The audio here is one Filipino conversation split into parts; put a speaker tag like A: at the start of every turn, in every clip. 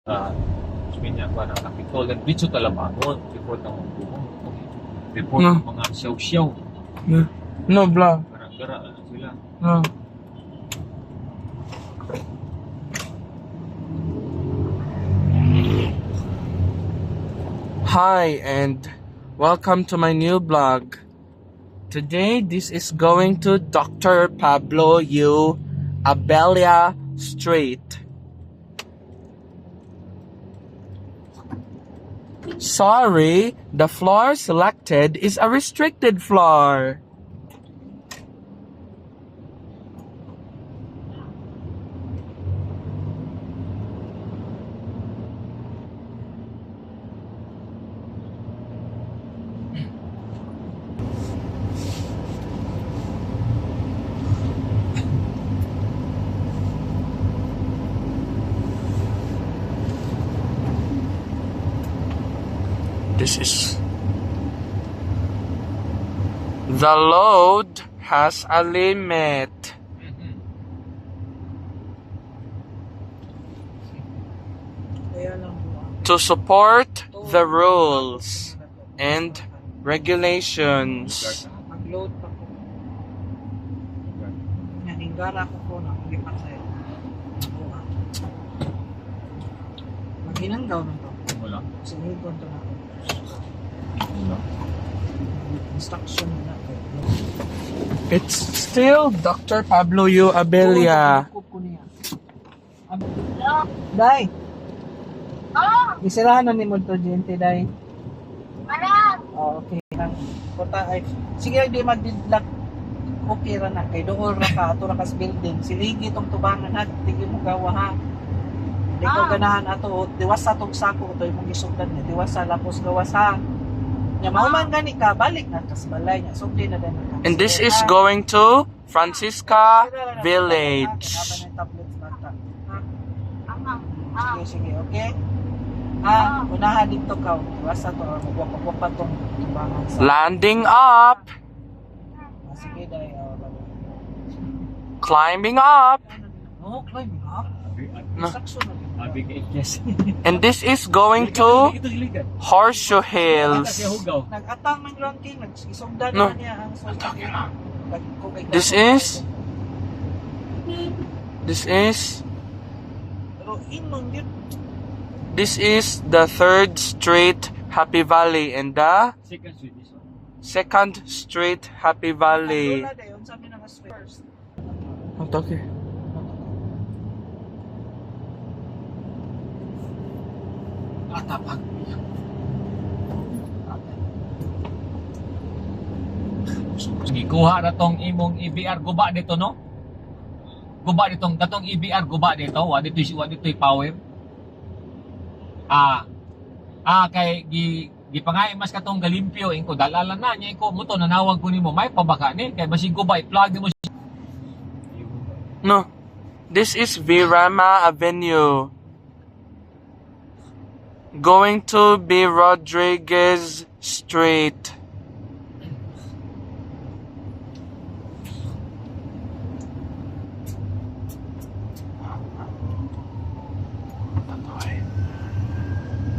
A: Minya ba na kapitol and bitso talabangon report ng buong report
B: No.
A: ng mga siyaw-siyaw
B: No, blah.
A: gara-gara sila.
B: No. Hi and welcome to my new blog. Today this is going to Dr. Pablo U. Abella Street. Sorry, the floor selected is a restricted floor. This is the load has a limit. To support the rules and regulations.
C: Mag-load pa ko. Naningara ko po na lipat sa'yo. Maghinang daw na to.
A: Wala.
C: Sinigon to na to.
A: Wala.
C: Instruction na to.
B: It's still Dr. Pablo U. Abella.
C: Day! Isirahan na ni mo to, gente, Day. Oh, okay lang. Punta ay sige di magdidlak. Okay ra na kay dool ra ka ato ra kas building. Siligi tong tubangan ha, tingin mo gawa ha. Di ko ganahan ato diwas sa tong sako to imong gisugdan ni diwas sa lapos gawas ha. Nya mao man gani ka balik na kas balay nya sugdi na din ka.
B: And this is going to Francisca Village.
C: Sige, sige, okay? Unahan dito ka. Diwas sa to, magwapag pa tong tubangan sa.
B: Landing up,
C: Sige, Day.
B: climbing up,
C: No, climbing up.
B: No.
C: Instruction na din.
A: Abi kay yes.
B: and this is going to
A: Ito hiligan.
B: Horseshoe
A: Kasi
B: Hills.
A: hugaw.
C: Nag-atang man ranking, nag-isugdan
B: No.
C: na niya ang source.
B: This is
C: Pero inong yun.
B: This is the 3rd Street Happy Valley and the
A: Second street is one.
B: 2nd Street Happy Valley.
C: Wala dayon sabi na mas first.
B: Okay.
A: Atapag. Gikuha na tong imong EBR guba dito no? Guba ditong datong EBR guba dito, wa dito'y power. Kay gipangay mas katong galimpyo ingko dalala na nya ingko muto nanawag ko nimo may pabaka ni kay basig guba i-plug mo.
B: No. This is Virama Avenue. Going to be Rodriguez Street.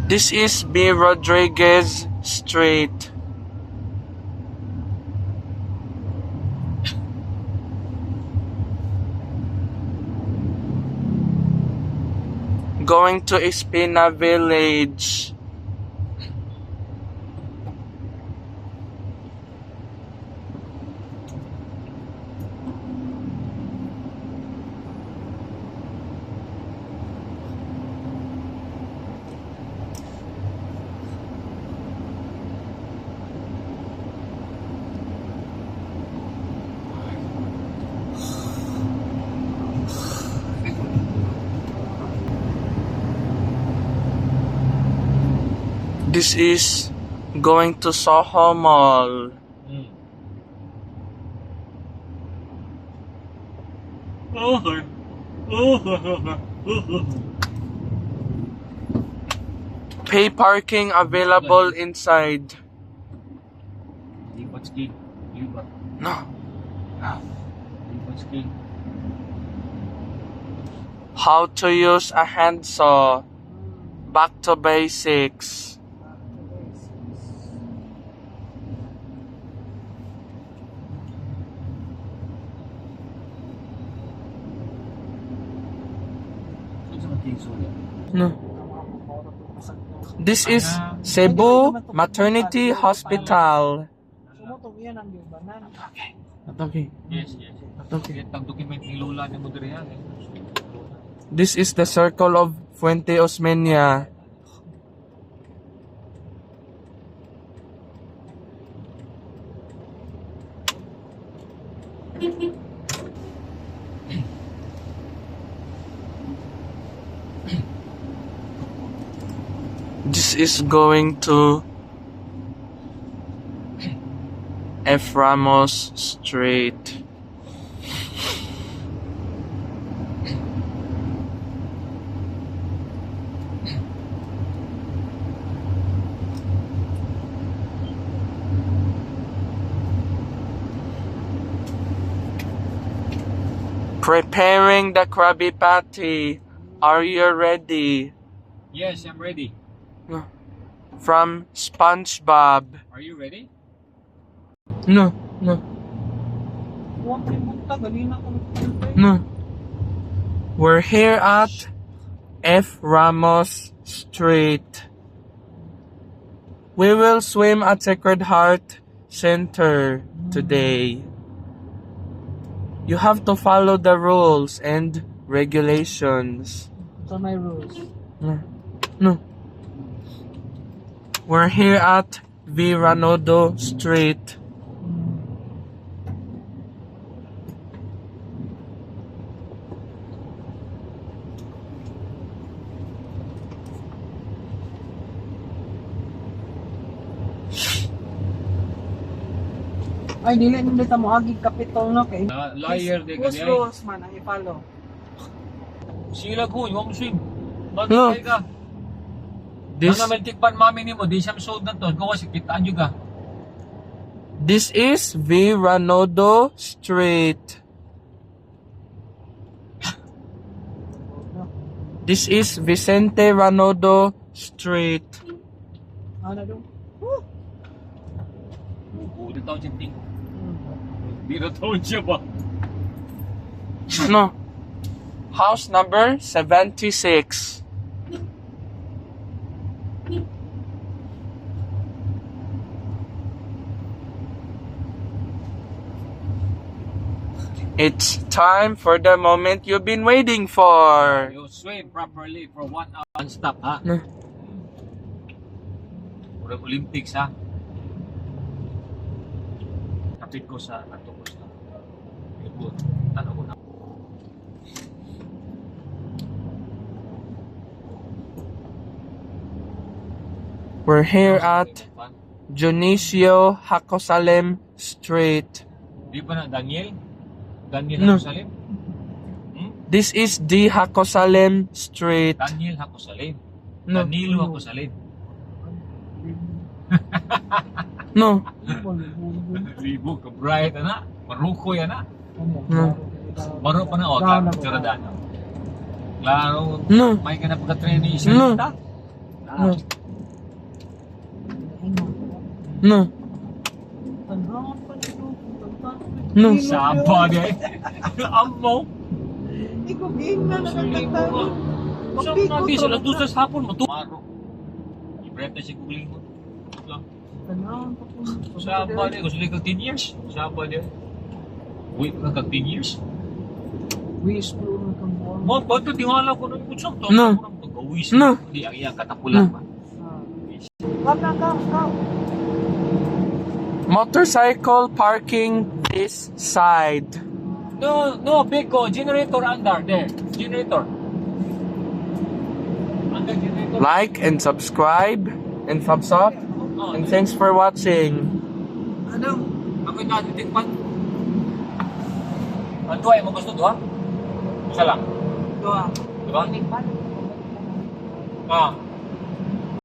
B: This is B. Rodriguez Street. Going to Espina Village. This is going to Soho Mall. Pay parking available inside.
A: Lipat ski. Lipat.
B: No.
A: Lipat ski.
B: How to use a handsaw. Back to basics. No. This is Cebu Maternity Hospital.
C: Sumutong yan ang gibanan.
B: Okay.
A: Yes.
B: Okay.
A: Itang document ni Lola ni Mudrian.
B: This is the circle of Fuente Osmeña. This is going to F. Ramos Street. Preparing the Krabby Patty. Are you ready?
A: Yes, I'm ready.
B: From SpongeBob.
A: Are you ready?
B: No.
C: Huwag kayo munta, ganina ko nagpunta.
B: No. We're here at F. Ramos Street. We will swim at Sacred Heart Center today. You have to follow the rules and regulations.
C: So my rules.
B: No. We're here at V. Ranodo Street.
C: Ay, dili nila ta mo agig kapitol no kay.
A: Liar de
C: Whose
A: kanya.
C: rules man ang i-follow?
A: Sila ko, yung swim.
B: No.
A: Magkakay ka.
B: This
A: Nang nameltikpan mami ni mo, di siya masod na to. Kung kasi kitaan juga.
B: this is V. Ranodo Street. This is Vicente Ranodo Street.
C: Ano daw?
A: Udah tahu centing. Biro tahu siya ba?
B: No. House number 76. It's time for the moment you've been waiting for.
A: You swim properly for 1 hour. Non-stop, ha?
B: No.
A: Urang Olympics, ha? Kapit ko sa natupos na. Ito, tanong ko na.
B: We're here at Junicio Hacosalem Street.
A: Di ba na, Daniel? Daniel
B: No.
A: Hacosalem?
B: This is D. Hacosalem Street.
A: Daniel Hacosalem.
B: No.
A: Danilo Hacosalem.
B: No.
A: Libo ka bright, ana. Maruko yan, ha?
B: No.
A: Maro pa na, o, klaro, tiradano. Klaro,
B: No.
A: may ka na pagka-training isa.
B: No. No. No.
C: Tanong pa nito.
B: No.
A: Saba niya eh. Amo.
C: Hindi ko game na nakakita.
A: Saan natin sila doon sa hapon mo? Maro. Ibreta si Googling mo.
C: Tanong pa po.
A: Saba niya. Gusto niya kag 10 years. Saba niya. Uy, kag 10 years.
C: We explore na kang buwan.
A: Mo, ba't tingala ko na yung saan?
B: No.
A: Pag-uwis.
B: No.
A: Hindi, ang iyang katapulan pa.
C: Wag na ka.
B: Motorcycle parking this side.
A: No, Biko. Generator under. There. Generator. Under generator.
B: Like and subscribe and thumbs up.
A: Oh,
B: And thanks for watching.
C: Ano?
A: ako yung natitikpan. Ang tuwa, mo gusto doon? Isa lang.
C: Dua.
A: Diba? Ah.